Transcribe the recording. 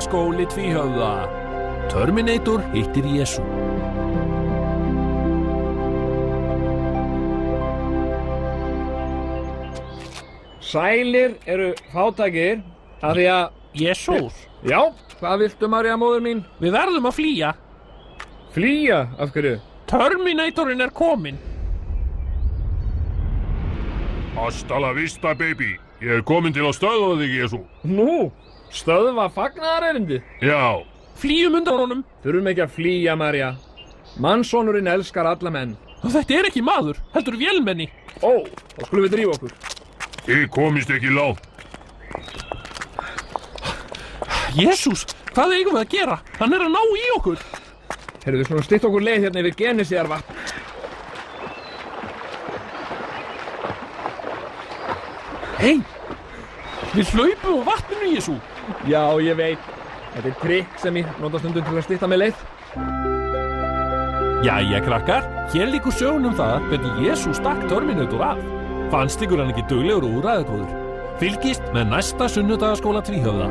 Sunnudagaskóli Tvíhöfða. Terminator hittir Jesú. Sælir eru fátækir af því að... Jesús, Já, hvað viltu, María móðir mín? við verðum að flýja. Flýja, af hverju? Terminatorinn er kominn. Hasta la vista, baby. Ég er komin til að stöðva þig, Jesú. Nú, stöðva fagnaðarerindi. Já, Flýjum undan honum. Þurfum ekki að flýja, María. Mannssonurinn elskar alla menn. Þetta er ekki maður, heldur vélmenni. Ó, þá skulum við drífa okkur. þið komist ekki langt. Jesús, hvað eigum við að gera? Hann er að ná í okkur. Heyrðu, við skulum stytta okkur leið hérna yfir Genesíarvatn. Hey, við hlaupum á vatninu, Jesú. Já, ég veit. Þetta er trikk sem ég nota stundum til að stytta með leið. Jæja, krakkar, hér líkur sögun það hvernig Jesú stakk Terminator af. Fannst ykkur hann ekki duglegur og úræðagóður? Fylgist með næsta Sunnudagaskóla Tvíhöfða.